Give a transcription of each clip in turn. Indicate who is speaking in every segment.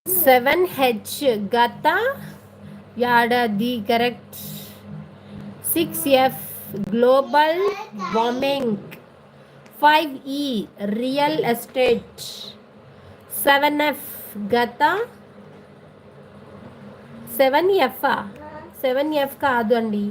Speaker 1: 7H గత ఏడాది correct. 6F global warming. 5E real estate. 7F గత 7F 7F కాదు అండి.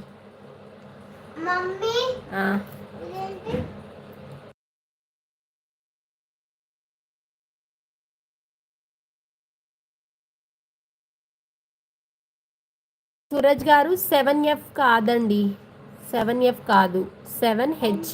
Speaker 1: సూరజ్ గారు 7F కాదండి. 7F కాదు, 7H.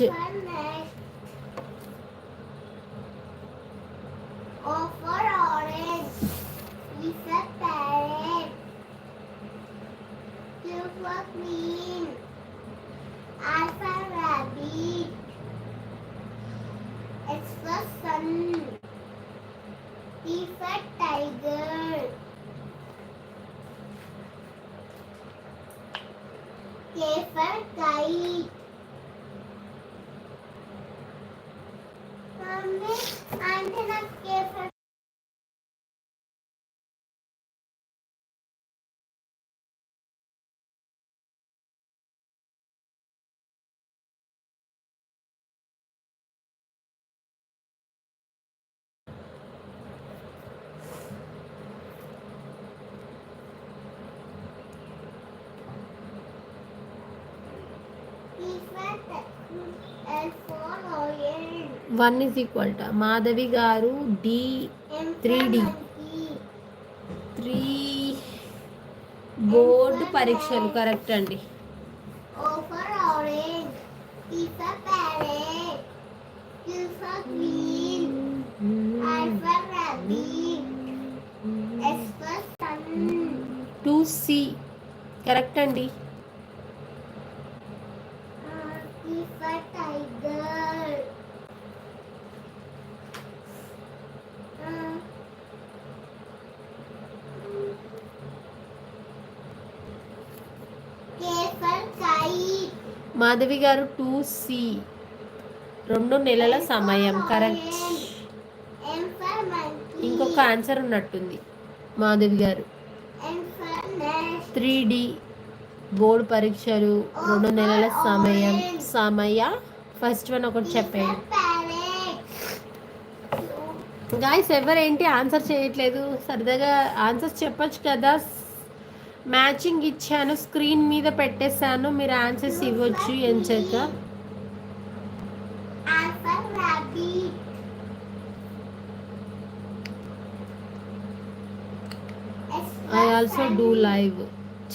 Speaker 1: One is equal to Madhavi గారు డి 3D 3 బోర్డు పరీక్షలు కరెక్ట్ అండి. టూ సి కరెక్ట్ అండి. మాధవి గారు 2C 2 నెలల సమయం కరెక్ట్. ఇంకొక ఆన్సర్ ఉన్నట్టుంది మాధవి గారు. 3D బోర్డు పరీక్షలు 2 నెలల సమయ ఫస్ట్ వన్ ఒకటి చెప్పేయండి. గాయస్ ఎవరేంటి ఆన్సర్ చేయట్లేదు? సరదాగా ఆన్సర్స్ చెప్పొచ్చు కదా. మ్యాచింగ్ ఇచ్చాను, స్క్రీన్ మీద పెట్టేశాను, మీరు ఆన్సర్స్ ఇవ్వచ్చు ఎంచక. I also do live.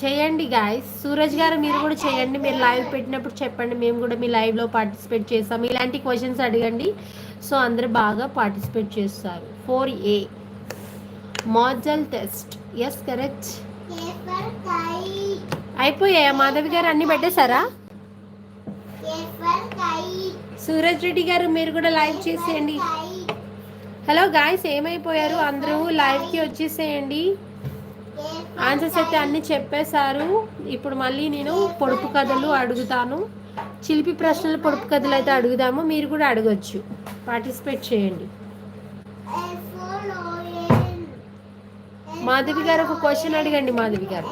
Speaker 1: చేయండి గాయస్. సూరజ్ గారు మీరు కూడా చేయండి. మీరు లైవ్ పెట్టినప్పుడు చెప్పండి, మేము కూడా మీ లైవ్లో పార్టిసిపేట్ చేస్తాం. ఇలాంటి క్వశ్చన్స్ అడగండి, సో అందరు బాగా పార్టిసిపేట్ చేస్తారు. 4A module test. Yes correct. అయిపోయాయా మాధవి గారు? అన్ని పెట్టేశారా? సూరజ్ రెడ్డి గారు మీరు కూడా లైవ్ చేసేయండి. హలో గాయస్, ఏమైపోయారు? అందరూ లైవ్కి వచ్చేసేయండి. ఆన్సర్స్ అయితే అన్ని చెప్పేశారు. ఇప్పుడు మళ్ళీ నేను పొడుపు కథలు అడుగుతాను. చిలిపి ప్రశ్నలు, పొడుపు కథలు అయితే అడుగుదాము. మీరు కూడా అడగచ్చు, పార్టిసిపేట్ చేయండి. మాధవి గారు ఒక క్వశ్చన్ అడగండి. మాధవి గారు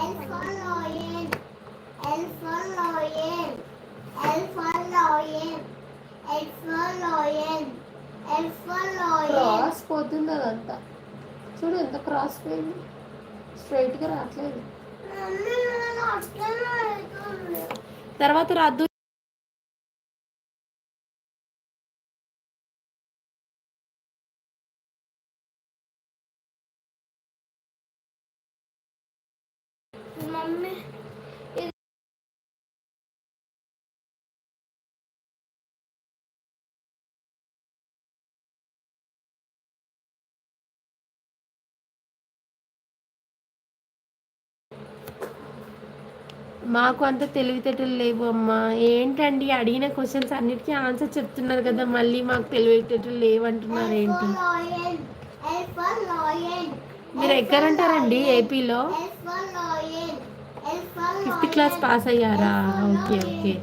Speaker 1: క్రాస్ పోతుంది అదంతా. చూడు ఎంత క్రాస్ పోయింది, స్ట్రైట్గా రావట్లేదు. తర్వాత రాదు. మాకు అంత తెలివితేటలు లేవు అమ్మా. ఏంటండి అడిగిన క్వశ్చన్స్ అన్నిటికీ ఆన్సర్ చెప్తున్నారు కదా, మళ్ళీ మాకు తెలివితేటలు లేవంటున్నారు ఏంటి? మీరు ఎక్కడంటారండి? ఏపీలో 5th క్లాస్ పాస్ అయ్యారా? Okay okay.